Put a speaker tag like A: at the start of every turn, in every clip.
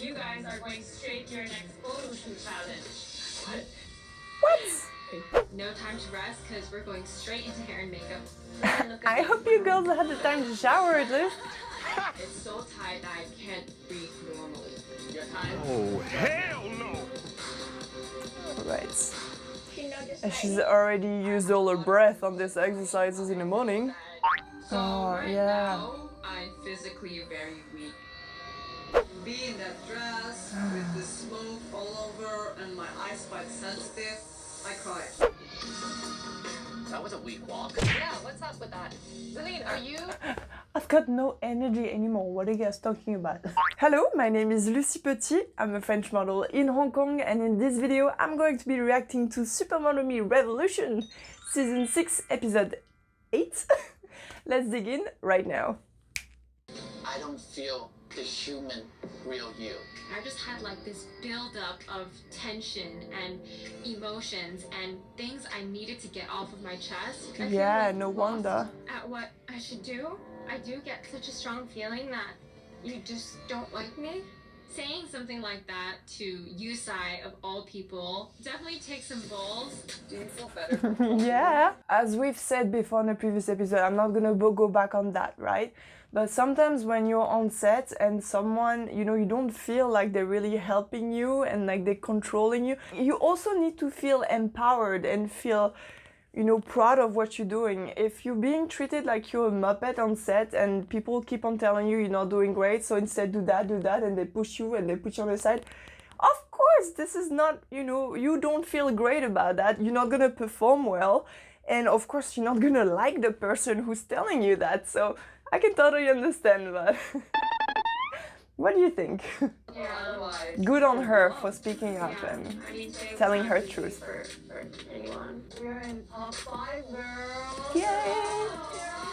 A: You guys are going straight to your next photo shoot challenge.
B: What?
A: No time to rest because we're going straight into hair and makeup.
B: I hope you girls had the time to shower at least.
A: It's so tight that I can't breathe normally. Your time?
C: Oh, hell no!
B: Alright. And she's already used all her breath on these exercises in the morning.
A: So right
B: yeah.
A: now, I'm physically very weak. Be in that dress with the smoke all over and my eyes quite sensitive, I cried.
D: That was a weak walk.
E: Yeah, what's up with that? Celine, are you?
B: I've got no energy anymore. What are you guys talking about? Hello, my name is Lucie Petit. I'm a French model in Hong Kong, and in this video I'm going to be reacting to Supermodelme Revolution, Season 6, Episode 8. Let's dig in right now.
D: I don't feel the human real you.
A: I just had like this buildup of tension and emotions and things I needed to get off of my chest. I feel
B: Yeah,
A: like
B: no
A: lost
B: wonder.
A: at what I should do. I do get such a strong feeling that you just don't like me. Saying something like that to Yusai of all people definitely takes some balls. Do you feel better?
B: Yeah. As we've said before in the previous episode, I'm not gonna go back on that, right? But sometimes when you're on set and someone, you know, you don't feel like they're really helping you and like they're controlling you, you also need to feel empowered and feel, you know, proud of what you're doing. If you're being treated like you're a muppet on set and people keep on telling you you're not doing great, so instead do that, and they push you and they put you on the side, of course, this is not, you know, you don't feel great about that. You're not gonna perform well. And of course, you're not gonna like the person who's telling you that. So I can totally understand that. What do you think? Good on her for speaking up and telling her truth.
A: We're in top 5, girl.
B: Yay!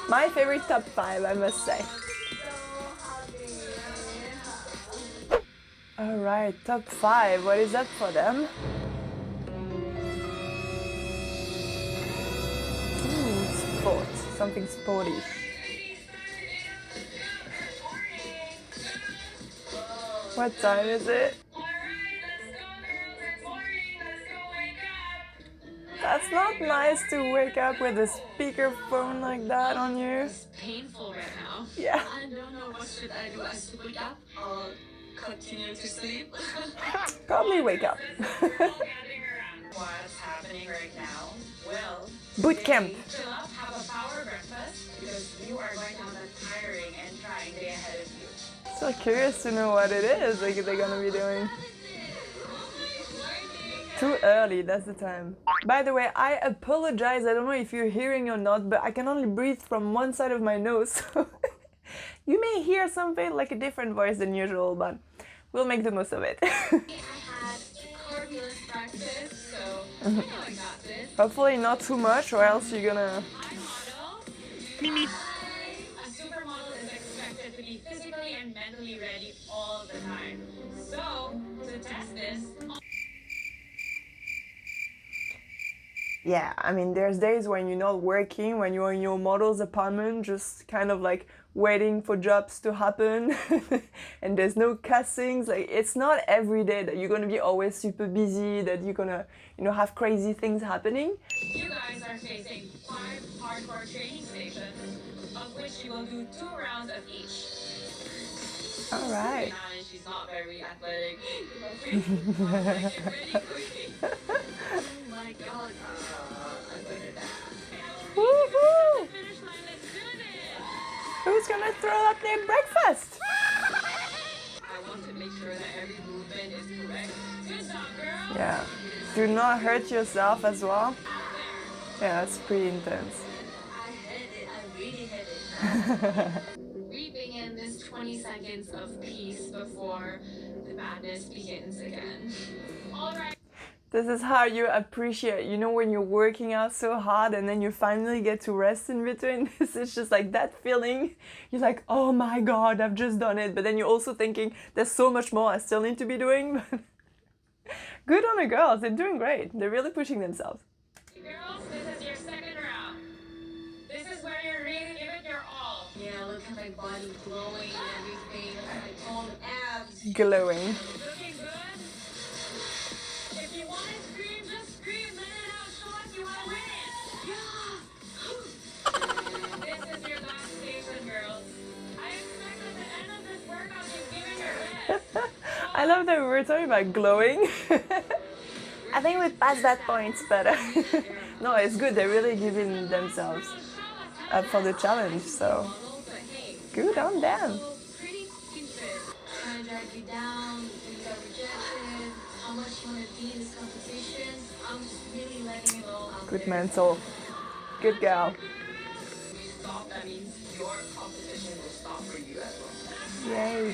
B: My favorite top 5, I must say. Alright, top 5. What is that for them? Sport. Something sporty. What time is it? That's not nice to wake up with a speakerphone like that on you.
A: It's painful right now.
B: Yeah.
A: I don't know what should I do. I should wake up or continue to sleep.
B: Probably wake up.
A: What's happening right now? Well,
B: Boot camp.
A: chill up, have a power breakfast because you are going to have a tiring and trying day ahead of you.
B: So curious to know what it is like they're gonna be doing. Too early, that's the time. By the way, I apologize, I don't know if you're hearing or not, but I can only breathe from one side of my nose, so you may hear something like a different voice than usual, but we'll make the most of it.
A: I had cardioless breakfast, so I know I got this.
B: Hopefully not too much, or else you're gonna...
A: Mimi. A supermodel is expected to be physically and mentally ready all the time. So, to test this,
B: Yeah, I mean, there's days when you're not working, when you're in your model's apartment, just kind of like waiting for jobs to happen, and there's no castings. Like, it's not every day that you're gonna be always super busy, that you're gonna, you know, have crazy things happening.
A: you guys are facing 5 hardcore training stations, of which you will do 2 rounds of each.
B: All right.
A: And she's not very athletic. Like, really quickly. Oh my god. I'm good at that.
B: Woohoo!
A: Finish line, let's do this!
B: Who's gonna throw up their breakfast?
A: I want to make sure that every movement is correct. Good job, girl!
B: Yeah. Do not hurt yourself as well. Yeah, it's pretty intense.
A: I hit it. I really hit it. Reaping in this 20 seconds of peace before the madness begins again. Alright.
B: This is how you appreciate, you know, when you're working out so hard and then you finally get to rest in between. This is just like that feeling. You're like, oh my god, I've just done it. But then you're also thinking, there's so much more I still need to be doing. Good on the girls, they're doing great. They're really pushing themselves.
A: Girls, this is your second round. This is where you're really giving your all. Yeah, look at my body glowing and everything. My toned abs.
B: glowing.
A: Looking good? If you want to scream, just scream. Let it out. Show us you want to win. Yeah. This is your last station, girls. I expect at the end of this workout you've given your best.
B: I love that we were talking about glowing. I think we passed that point, but no, it's good. They're really giving themselves up for the challenge, so good on them.
A: Pretty stupid. Trying to drag you down, you got rejected. How much you want to be in this competition? I'm just really letting it all out
B: Good
A: there.
B: mental. Good girl.
D: Stop, that means your competition will stop for you as well.
B: Yay.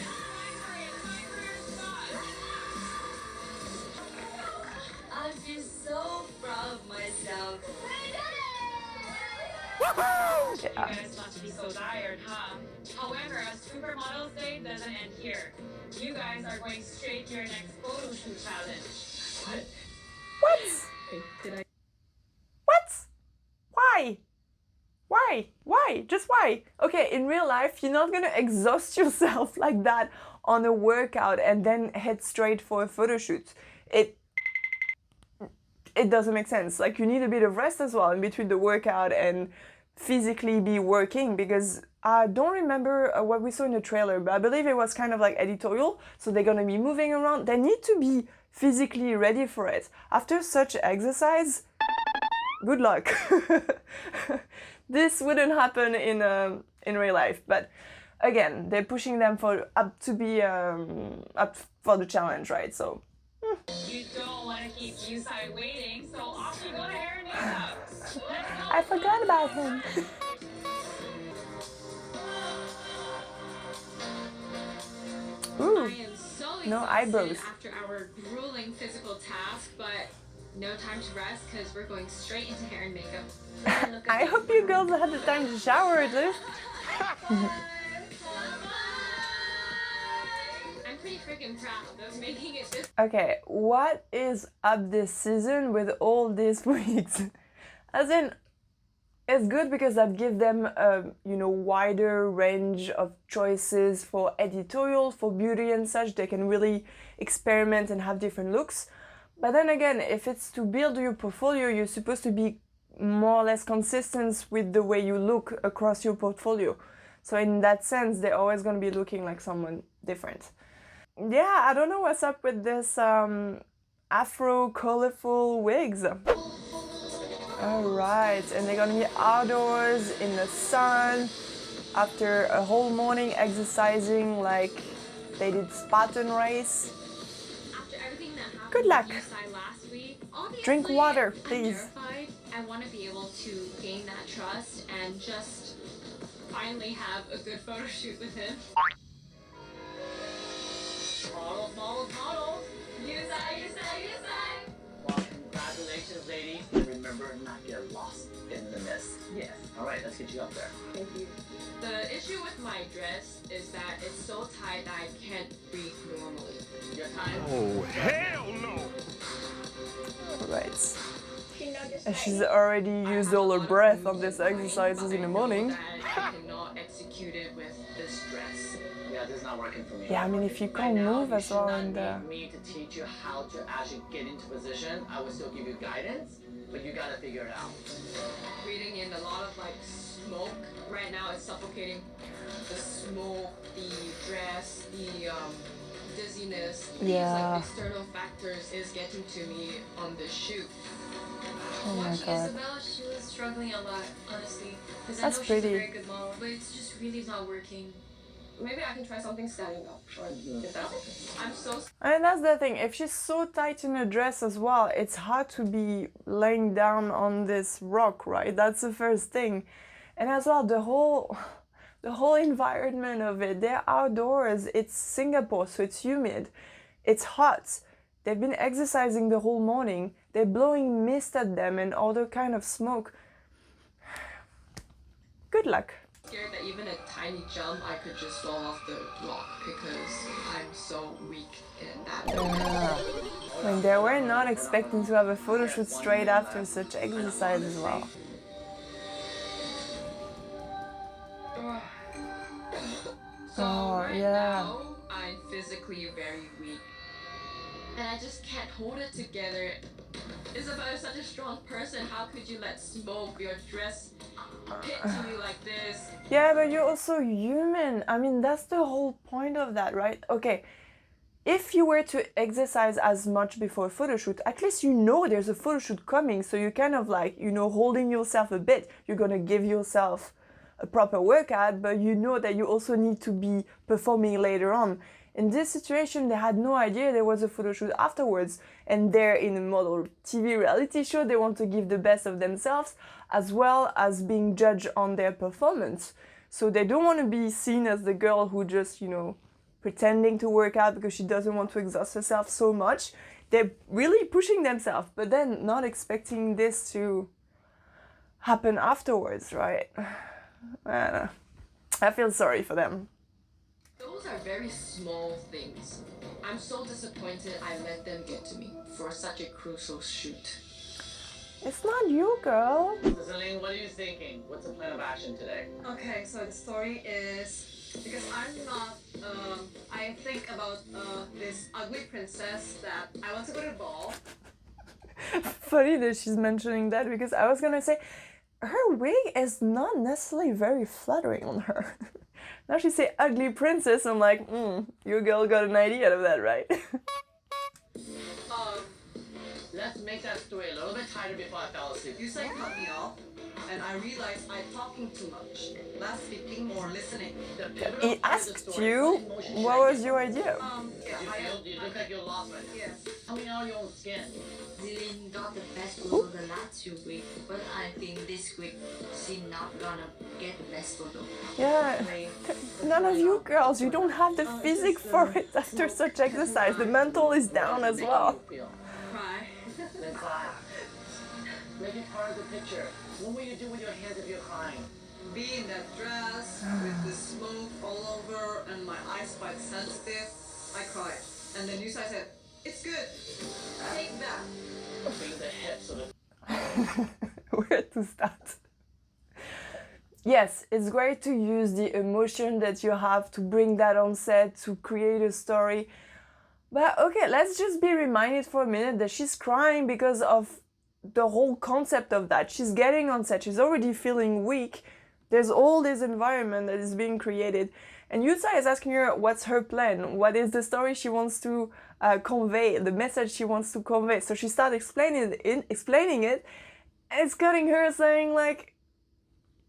A: I'm just so proud of myself.
B: Yeah.
A: You guys must be so tired, huh? However, a Supermodel's Day doesn't end here. You guys are going straight to your next photo shoot challenge.
B: What?
A: Wait, did I?
B: What? Why? Why? Why? Just why? Okay, in real life, you're not gonna exhaust yourself like that on a workout and then head straight for a photo shoot. It doesn't make sense. Like, you need a bit of rest as well in between the workout and physically be working, because I don't remember what we saw in the trailer, but I believe it was kind of like editorial, so they're gonna be moving around. They need to be physically ready for it. After such exercise, good luck. This wouldn't happen in real life, but again, they're pushing them up for the challenge, right? So
A: You don't want to keep Yusai waiting, so off you go to hair and makeup. Let's go.
B: I forgot about him. Ooh.
A: I am so
B: No
A: exhausted
B: eyebrows.
A: after our grueling physical task, but no time to rest because we're going straight into hair and makeup.
B: I hope you girls had the time to shower at least.
A: I'm pretty freaking proud of making it this.
B: Okay, what is up this season with all these weeks? As in, it's good because that gives them a wider range of choices for editorial, for beauty and such. They can really experiment and have different looks. But then again, if it's to build your portfolio, you're supposed to be more or less consistent with the way you look across your portfolio. So in that sense, they're always going to be looking like someone different. Yeah, I don't know what's up with this afro colorful wigs. Alright, and they're gonna be outdoors in the sun after a whole morning exercising like they did Spartan race.
A: After everything that happened
B: Good luck.
A: with Yusai last week, obviously,
B: Drink water,
A: I'm
B: please.
A: terrified. I want to be able to gain that trust and just finally have a good photo shoot with him. Models. Yusai.
D: Well, congratulations, ladies. And remember, not get lost in the mist.
A: Yes.
D: All right, let's get you up there.
A: Thank you. The issue with my dress is that it's so tight that I can't breathe normally.
D: Your time.
C: Oh, hell no!
B: Alright. And she's already used all her breath on these exercises in the morning.
A: I cannot execute it with this dress.
D: Yeah, this is not working for me.
B: Yeah, I mean, if you can't
D: Right now,
B: move
D: you
B: as
D: should
B: well
D: not
B: and
D: need me to teach you how to actually get into position. I will still give you guidance, but you gotta figure it out.
A: Breathing in a lot of like smoke right now is suffocating. The smoke, the dress, the dizziness,
B: Yeah.
A: these like external factors is getting to me on this shoot.
B: Oh my god.
A: Isabel, she was struggling a lot, honestly. Because I
B: That's
A: know she's
B: pretty.
A: a very good model, but it's just really not working. Maybe I can try something standing up. Or if that's okay. I'm so
B: And that's the thing, if she's so tight in her dress as well, it's hard to be laying down on this rock, right? That's the first thing. And as well, the whole environment of it, they're outdoors, it's Singapore, so it's humid, it's hot. They've been exercising the whole morning, they're blowing mist at them and other kind of smoke. Good luck.
A: scared that even a tiny jump, I could just fall off the rock because I'm so weak in that.
B: I mean, they were not expecting to have a photo shoot straight after such exercise as well.
A: So
B: Oh,
A: right
B: yeah.
A: now,
C: find physically very weak.
A: And I just can't hold it together.
C: Isabel, you're such a strong person. How could you let smoke, your dress, hit to you like this?
B: Yeah, but you're also human. I mean, that's the whole point of that, right? Okay, if you were to exercise as much before a photo shoot, at least you know there's a photo shoot coming, so you're kind of like, you know, holding yourself a bit. You're gonna give yourself a proper workout, but you know that you also need to be performing later on. In this situation, they had no idea there was a photo shoot afterwards, and they're in a model TV reality show. They want to give the best of themselves, as well as being judged on their performance. So they don't want to be seen as the girl who just, you know, pretending to work out because she doesn't want to exhaust herself so much. They're really pushing themselves, but then not expecting this to happen afterwards, right? I don't know. I feel sorry for them.
C: Those are very small things. I'm so disappointed I let them get to me for such a crucial shoot.
B: It's not you, girl.
D: Celine, what are you thinking? What's the plan of action today?
E: Okay, so the story is because I'm not. I think about this ugly princess that I want to go to the ball.
B: Funny that she's mentioning that, because I was gonna say her wig is not necessarily very flattering on her. Now she say ugly princess, I'm like, your girl got an idea out of that, right?
D: Let's make that story a little bit tighter before I fell asleep.
E: You say cut me off, and I realized I'm talking too much. Less speaking, more listening.
D: The pivotal
B: He
D: part of the
B: asked
D: story,
B: you,
D: what emotion
B: what
D: should I
B: was
D: give?
B: your idea?
D: You look like you're lost right now.
E: Yes.
D: Tell me out of your own skin.
F: Celine got the best photo the last 2 weeks, but I think this week she's not gonna get the best photo.
B: Yeah, none of you girls, you don't have the physique for it after such exercise. The mental is down as well.
E: Cry.
D: Then cry. Make it part of the picture. What will you do with your hands if you're crying?
E: Be in that dress with the smoke all over and my eyes quite sensitive. I cried. And then Yusa said, "It's good. Take that."
D: Bring the hips of the
B: Where to start? Yes, it's great to use the emotion that you have to bring that on set, to create a story. But okay, let's just be reminded for a minute that she's crying because of the whole concept of that. She's getting on set, she's already feeling weak. There's all this environment that is being created. And Yusa is asking her what's her plan, what is the story she wants to convey, the message she wants to convey. So she starts explaining it, and it's cutting her saying like,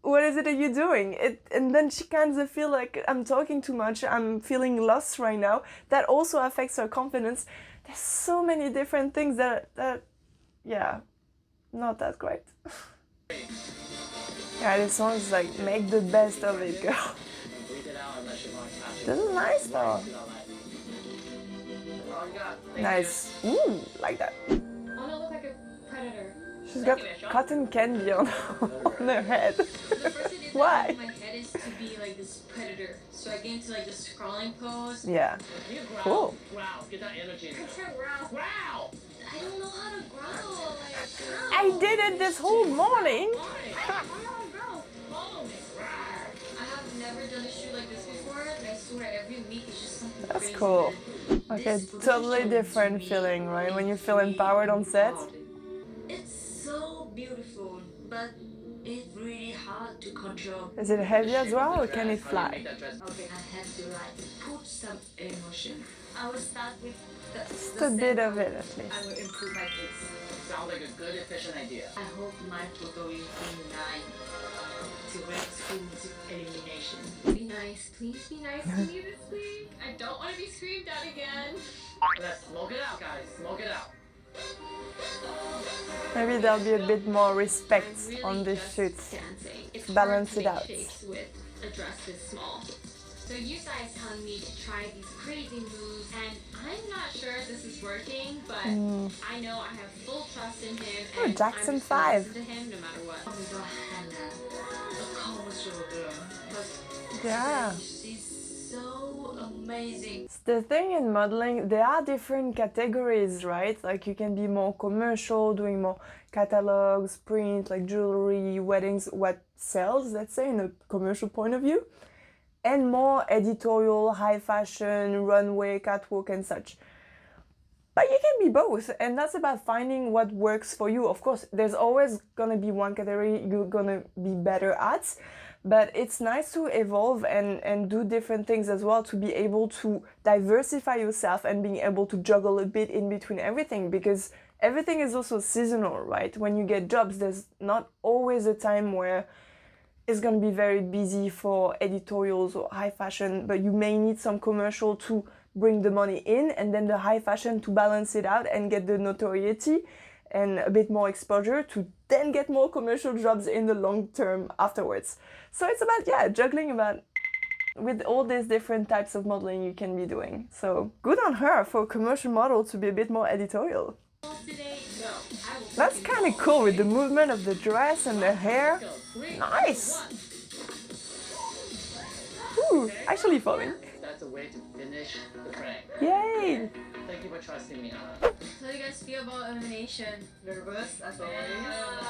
B: what is it that you're doing? And then she kind of feel like, I'm talking too much, I'm feeling lost right now. That also affects her confidence. There's so many different things that yeah, not that great. Yeah, this song is like, make the best of it, girl.
D: breathe it out unless you're going to catch it.
B: This is nice though.
D: All you got. Thank
B: Nice. Ooh, like that.
A: I want to look like a predator.
B: She's got cotton candy on her head.
A: The first idea
B: Why?
A: that in my head is to be like this predator. So I get into like this crawling pose.
B: Yeah.
D: you. You growl.
B: Cool.
D: Growl. Get that energy in
A: I
D: there.
A: can't growl.
D: Growl.
A: I don't know how to growl. Like,
B: I did it this whole morning.
A: Follow me. I have never done a shoot like this before, and I swear every week it's just something
B: That's
A: crazy.
B: cool. Okay, totally different feeling, right? When you feel empowered on set.
F: It's so beautiful, but it's really hard to control.
B: Is it heavy as well, or can it
D: Make
B: fly?
D: that dress.
F: Okay, I have to like put some emotion. I will start with
B: Just
F: the
B: a bit
F: center.
B: of it at
F: I
B: least.
F: will improve my face.
D: Sounds like a good, efficient idea.
F: I hope my photo will be nice to rescue elimination.
A: Be nice. Please be nice to me this week. I don't want to be screamed at again.
D: Let's smoke it out, guys. Smoke it out.
B: Maybe there'll be a bit more respect
A: I'm really
B: on this
A: just
B: shoot.
A: dancing. It's
B: Balance
A: hard to
B: it
A: make
B: out.
A: shapes with a dress this small. So Yusa is telling me to try these crazy moves, and I'm not sure if this is working, but I know I have full trust in him,
B: Oh,
A: and
B: Jackson
A: I'm just gonna
B: 5.
A: listen to him no matter what.
F: We got Hannah, a cold shoulder, but
B: Yeah.
F: she's so amazing.
B: The thing in modeling, there are different categories, right? Like you can be more commercial, doing more catalogs, print, like jewelry, weddings, what sells, let's say, in a commercial point of view. and more editorial, high fashion, runway, catwalk and such. But you can be both, and that's about finding what works for you. Of course, there's always gonna be one category you're gonna be better at, but it's nice to evolve and do different things as well, to be able to diversify yourself and being able to juggle a bit in between everything, because everything is also seasonal, right? When you get jobs, there's not always a time where it's gonna be very busy for editorials or high fashion, but you may need some commercial to bring the money in, and then the high fashion to balance it out and get the notoriety and a bit more exposure to then get more commercial jobs in the long term afterwards. So it's about, yeah, juggling about with all these different types of modeling you can be doing. So good on her for a commercial model to be a bit more editorial. That's kind of cool with the movement of the dress and the hair. Nice! Ooh, actually falling.
D: That's a way to finish the prank.
B: Yay!
D: Thank you for trusting me, Anna.
A: How do you guys feel about elimination?
E: Nervous as always.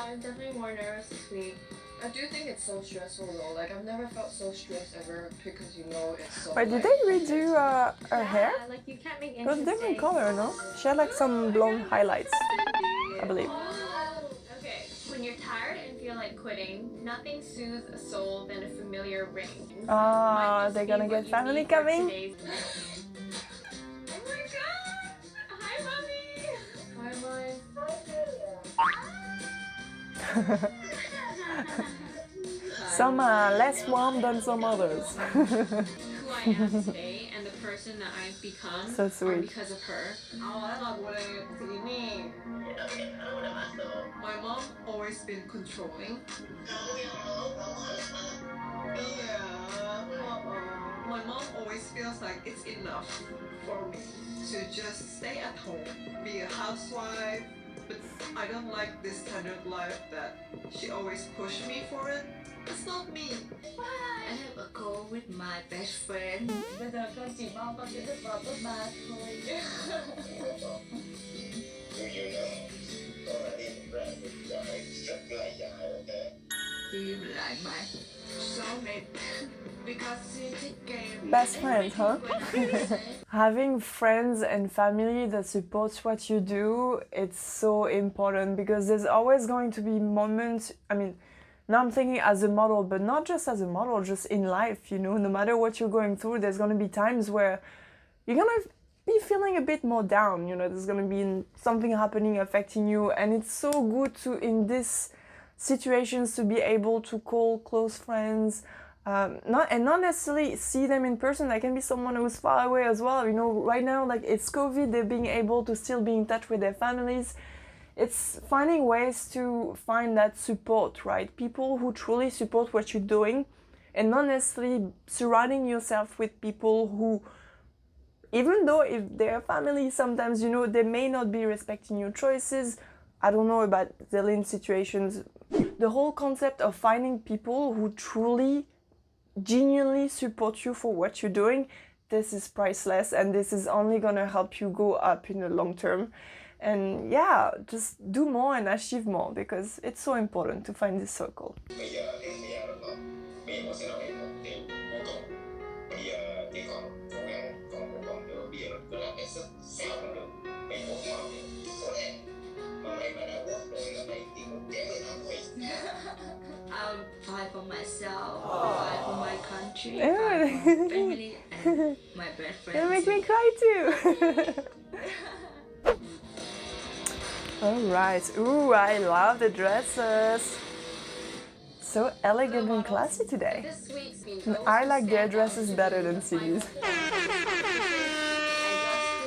A: I'm definitely more nervous this week.
C: I do think it's so stressful though. Like I've never felt so stressed ever because you know it's so.
B: Wait, did they redo her hair?
A: Like you can't make
B: It was
A: any
B: different
A: mistakes.
B: color, no? She had like some blonde highlights, I believe.
A: Okay, when you're tired and feel like quitting, nothing soothes a soul than a familiar ring.
B: Ah, they're gonna get family coming.
A: Oh my god! Hi, mommy!
C: Hi, Mom.
B: Some are less warm than some others.
A: Who I am today and the person that I've become
B: So
A: are
B: sweet.
A: because of her.
E: My mom always been controlling. My mom always feels like it's enough for me to just stay at home, be a housewife. But I don't like this standard life that she always pushed me for it. It's not me.
F: I have a call with my best friend. Bây giờ con chỉ mong con sẽ được vào top 3 thôi. Do you like my soulmate? Because she take care of me.
B: Best friends, huh? Having friends and family that supports what you do, it's so important, because there's always going to be moments, I mean, now I'm thinking as a model, but not just as a model, just in life, you know, no matter what you're going through, there's going to be times where you're going to be feeling a bit more down, you know, there's going to be something happening affecting you, and it's so good to, in these situations, to be able to call close friends, not necessarily see them in person. That can be someone who's far away as well, you know. Right now, like, it's COVID, they're being able to still be in touch with their families. It's finding ways to find that support, right? People who truly support what you're doing, and not necessarily surrounding yourself with people who, even though if they're family, sometimes, you know, they may not be respecting your choices. I don't know about zillion situations. The whole concept of finding people who truly, genuinely support you for what you're doing, this is priceless, and this is only gonna help you go up in the long term. And yeah, just do more and achieve more, because it's so important to find this circle.
F: I'll fight for myself, fight for my country,
B: Yeah.
F: fight for my family and my best friends.
B: It'll make me cry too. Alright, ooh, I love the dresses. So elegant and classy today.
A: This week's been
B: And I like their dresses better than Cindy's.
A: And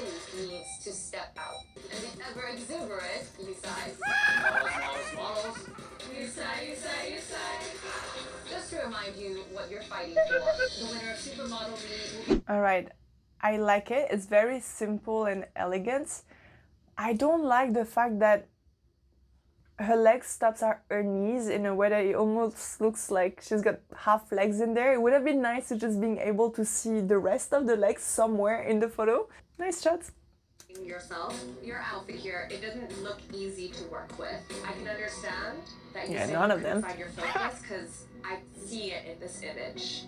A: just who needs to step out. And the ever exuberant, you size.
D: Models.
A: You sigh. Just to remind you what you're fighting for. The winner of Supermodelme will be
B: Alright, I like it. It's very simple and elegant. I don't like the fact that her legs stops at her knees in a way that it almost looks like she's got half legs in there. It would have been nice to just being able to see the rest of the legs somewhere in the photo. Nice shots.
C: yourself. Your outfit here, it doesn't look easy to work with. I can understand that you
B: Yeah,
C: say
B: none
C: you
B: of them.
C: couldn't find your focus because I see it in this image.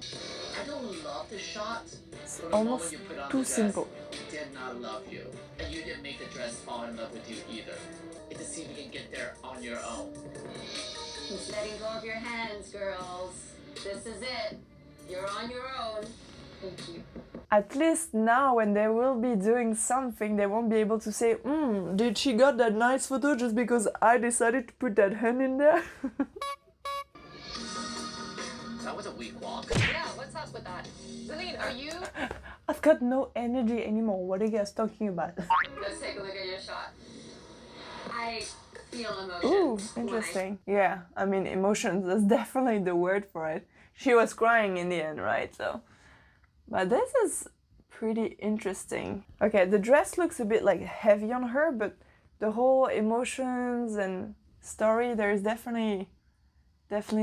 D: I don't love the shot.
B: It's
D: From the moment
B: almost
D: you put on
B: too
D: the dress,
B: simple.
D: did not love you. And you didn't make the dress fall in love with you either. It's to see if you can get there on your own.
C: Just letting go of your hands, girls. This is it. You're on your own. Thank you.
B: At least now when they will be doing something, they won't be able to say, did she got that nice photo just because I decided to put that hand in there?
D: That was a weak walk.
C: Yeah, what's up with that? Celine, are you?
B: I've got no energy anymore. What are you guys talking about?
C: Let's take a look at your shot. I feel
B: Ooh,
C: emotions.
B: interesting. Yeah, I mean, emotions, that's definitely the word for it. She was crying in the end, right? So, but this is pretty interesting. Okay, the dress looks a bit like heavy on her, but the whole emotions and story, there's definitely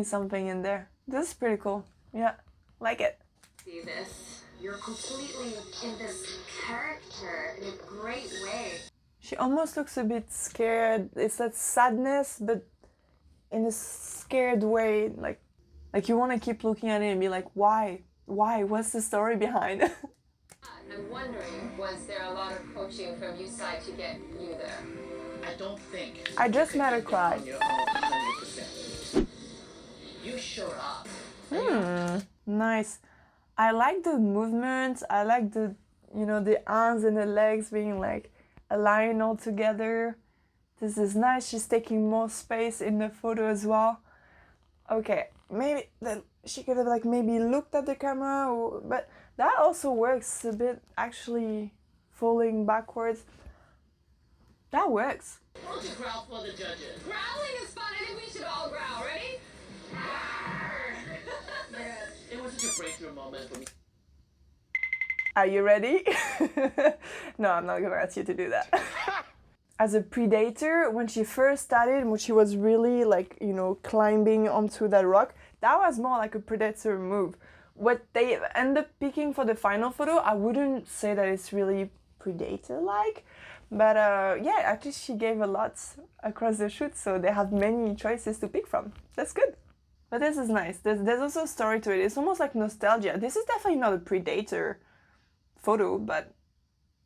B: something in there. This is pretty cool. Yeah, like it.
C: See this. You're completely in this character in a great way.
B: She almost looks a bit scared. It's that sadness, but in a scared way. Like you want to keep looking at it and be like, why? Why? What's the story behind?
C: I'm wondering, was there a lot of coaching from your side to get you there?
D: I don't think.
B: I just met her cry.
D: On your own 100%. You showed up.
B: Nice. I like the movements. I like the, the arms and the legs being like aligned all together. This is nice. She's taking more space in the photo as well. Okay, maybe then she could have like maybe looked at the camera, but that also works a bit actually falling backwards. That works.
D: Why don't you growl for the judges?
C: Growling is fun. I think we should all growl. Ready?
D: It was such a breakthrough moment for me.
B: Are you ready? No, I'm not gonna ask you to do that. As a predator, when she first started, when she was really like, climbing onto that rock, that was more like a predator move. What they end up picking for the final photo, I wouldn't say that it's really predator-like, but yeah, at least she gave a lot across the shoot, so they have many choices to pick from. That's good. But this is nice. There's also a story to it. It's almost like nostalgia. This is definitely not a predator photo, but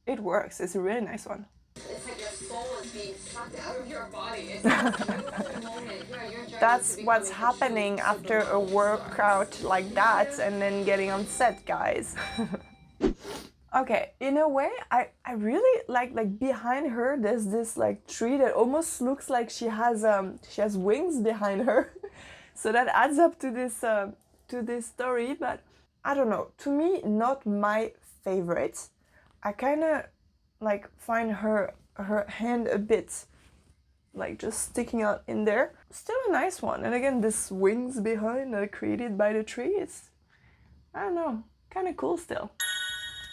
B: it works. It's a really nice one.
C: It's like your soul is being sucked out of your body. It's a beautiful moment. You're
B: That's what's happening after a workout like that and then getting on set, guys. Okay, in a way, I really like behind her there's this like tree that almost looks like she has wings behind her. So that adds up to this story, but I don't know. To me, not my favorite. I kind of like find her hand a bit like just sticking out in there. Still a nice one. And again, this wings behind created by the tree, it's, I don't know, kind of cool still.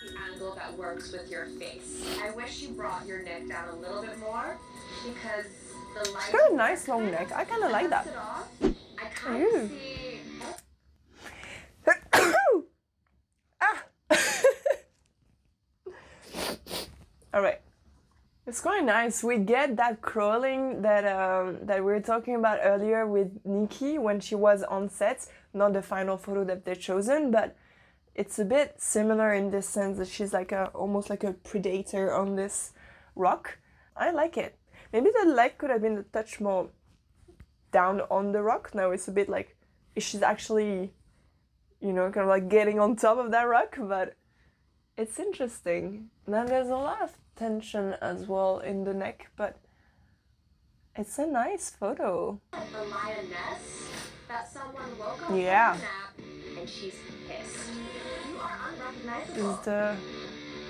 C: The angle that works with your face. I wish you brought your neck down a little bit more because the light.
B: It's got a nice long neck. I kind of like that.
C: I kind of see.
B: Ah. All right. It's quite nice. We get that crawling that we were talking about earlier with Nikki when she was on set. Not the final photo that they've chosen, but it's a bit similar in this sense that she's like almost like a predator on this rock. I like it. Maybe the leg could have been a touch more down on the rock. Now it's a bit like she's actually, kind of like getting on top of that rock, but it's interesting. Now there's a lot of tension as well in the neck, but it's a nice photo.
C: The lioness that someone woke up
B: Yeah.
C: from a nap and she's pissed. You are
B: This
C: unrecognizable.
B: is the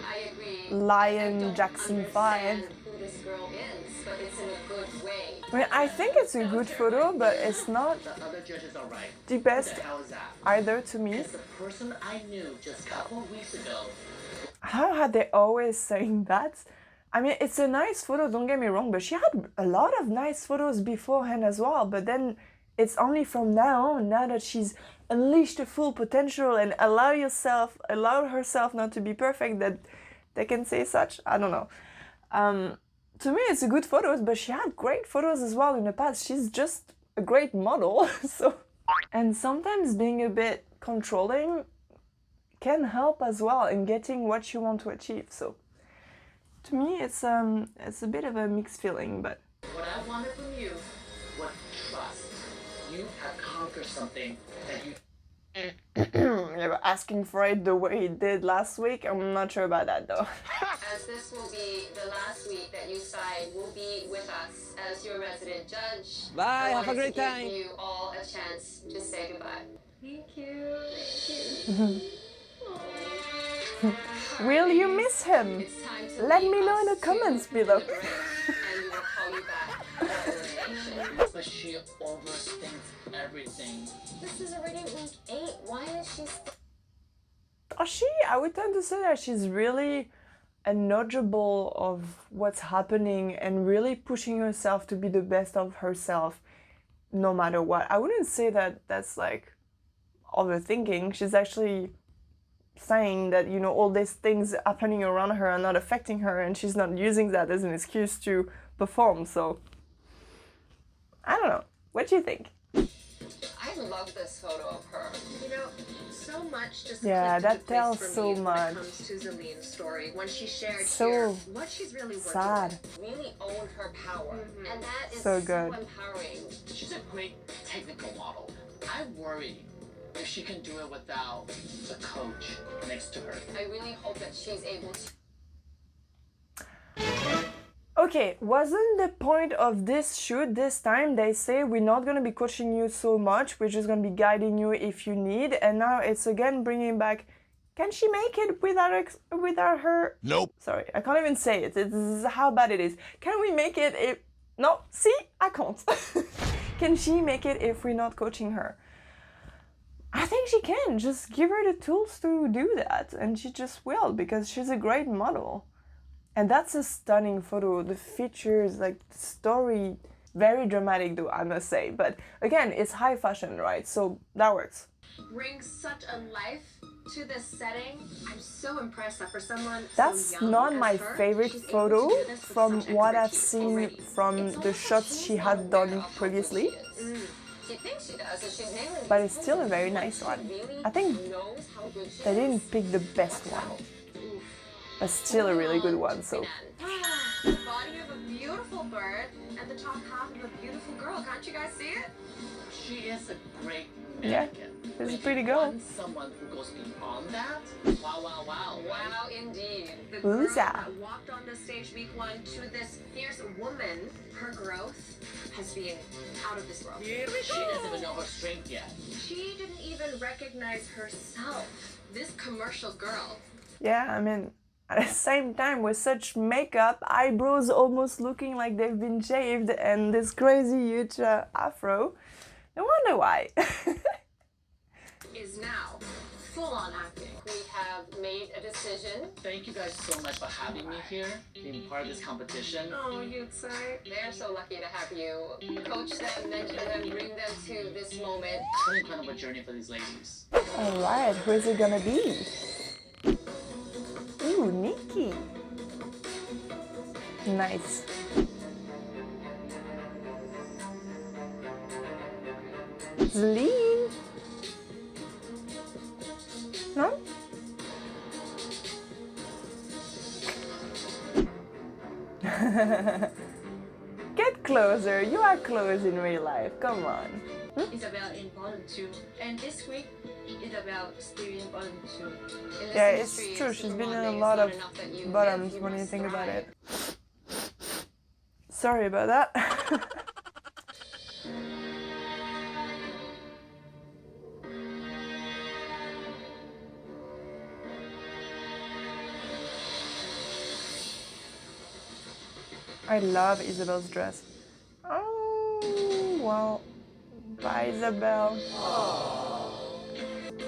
C: I agree.
B: Lion
C: I don't
B: Jackson 5.
C: understand who this girl is, but it's in a good way.
B: I mean, I think it's a good photo, but it's not
D: The other judges are right.
B: the
D: What
B: best
D: the hell is that?
B: either to me.
D: Because the person I knew just a couple of weeks ago.
B: How are they always saying that? I mean, it's a nice photo, don't get me wrong, but she had a lot of nice photos beforehand as well, but then it's only from now on, now that she's unleashed the full potential and allowed herself not to be perfect, that they can say such. I don't know. To me, it's a good photos, but she had great photos as well in the past. She's just a great model. So, and sometimes being a bit controlling can help as well in getting what you want to achieve. So, to me, it's a bit of a mixed feeling, but.
D: What I wanted from you was trust. You have conquered something that you.
B: Yeah, but asking for it the way he did last week, I'm not sure about that though.
C: As this will be the last week that Yusai will be with us as your resident judge.
G: Bye, have a
C: wanted
G: great
C: to
G: time.
C: give you all a chance to say goodbye.
A: Thank you. Thank you.
B: Will you miss him?
C: It's time to
B: Let
C: leave
B: me know in
C: us
B: the comments
C: to
B: below.
C: deliberate, and we will call you back for elimination.
D: But she overthinks everything.
C: This is already week 8. Why is she still?
B: I would tend to say that she's really knowledgeable of what's happening and really pushing herself to be the best of herself no matter what. I wouldn't say that that's like overthinking. She's actually saying that, you know, all these things happening around her are not affecting her and she's not using that as an excuse to perform. So, I don't know. What do you think?
C: I love this photo of her.
H: You know, so much just
B: Yeah,
H: clicked
B: that
H: into place
B: tells
H: for
B: so
H: me
B: much.
H: when it comes to Zelene's story when she shared
B: So
H: here what she's really working
B: sad.
H: with.
C: Really owned her power. And that is
B: So good.
C: empowering.
D: She's a great technical model. I worry if she can do it without a coach next to her.
C: I really hope that she's able to.
B: Okay, wasn't the point of this shoot this time? They say we're not going to be coaching you so much, we're just going to be guiding you if you need, and now it's again bringing back, can she make it without her?
G: Nope.
B: Sorry, I can't even say it, it's how bad it is. Can we make it if, no, see, I can't. Can she make it if we're not coaching her? I think she can, just give her the tools to do that, and she just will, because she's a great model. And that's a stunning photo. The features, like the story, very dramatic though, I must say. But again, it's high fashion, right? So that works.
H: Brings such a life to this setting. I'm so impressed that for someone
B: That's
H: so young
B: not
H: as
B: my
H: her,
B: favorite
H: she's able
B: photo
H: to do this with
B: from
H: such
B: what I've
H: expertise
B: seen
H: already.
B: from
C: It's
B: the
C: almost
B: shots
C: like
B: she
C: she's
B: had
C: aware
B: done
C: of how good
B: previously.
C: she is. She thinks she does, and she's nailing
B: But
C: it.
B: it's still a very nice
C: She
B: one.
C: really
B: I think
C: knows how good she
B: they
C: is.
B: didn't pick the best one. But still a really good one, so.
H: The body of a beautiful bird and the top half of a beautiful girl. Can't you guys see it?
D: She is a great
B: Yeah,
D: mannequin.
B: she's a
D: But if
B: pretty
D: you
B: girl.
D: want someone who goes beyond that, wow, wow, wow.
C: Wow, indeed.
H: The girl
B: Who's that?
H: that walked on the stage week 1 to this fierce woman, her growth has been out of this world.
D: She doesn't even know her strength yet.
H: She didn't even recognize herself.
C: This commercial girl.
B: Yeah, I mean, at the same time, with such makeup, eyebrows almost looking like they've been shaved, and this crazy huge afro, no wonder why.
C: Is now full-on acting. We have made a decision.
D: Thank you guys so much for having me here, being part of this competition.
H: Oh, you'd say.
C: They're so lucky to have you coach them, mentor them, bring them to this moment.
D: Some kind of a journey for these ladies.
B: Alright, who is it gonna be? Ooh, Nikki. Nice. Celine? No? Get closer, you are close in real life, come on.
F: It's about important too. And this week is about still important too.
C: In this
B: Yeah, it's
C: industry,
B: true, she's been in
C: Supermodelme
B: a
C: is
B: lot
C: not
B: of
C: enough that you
B: bottoms
C: live,
B: when you
C: must
B: think about
C: thrive.
B: it. Sorry about that. I love Isabel's dress. Oh, well, bye Isabel.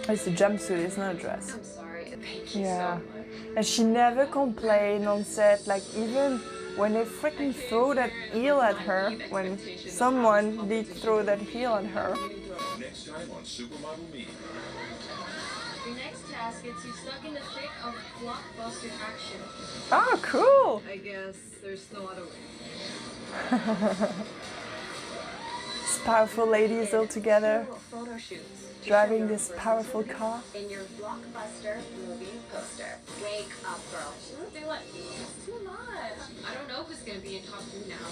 B: It's a jumpsuit, it's not a dress.
C: I'm sorry. Thank you
B: Yeah.
C: so much.
B: And she never complained on set, like even when they freaking throw that heel at her, when someone did throw that heel at her.
I: Next time on Supermodelme.
H: Your next task gets you stuck in the thick of blockbuster action.
B: Oh, cool!
E: I guess there's no other way.
B: These powerful ladies all together,
H: Photo shoots. to
B: driving
H: show your
B: this powerful
H: versatility
B: car.
H: in your blockbuster movie poster. Wake up, girl.
A: They're like, it's too much. I don't know who's gonna be in top 3 now.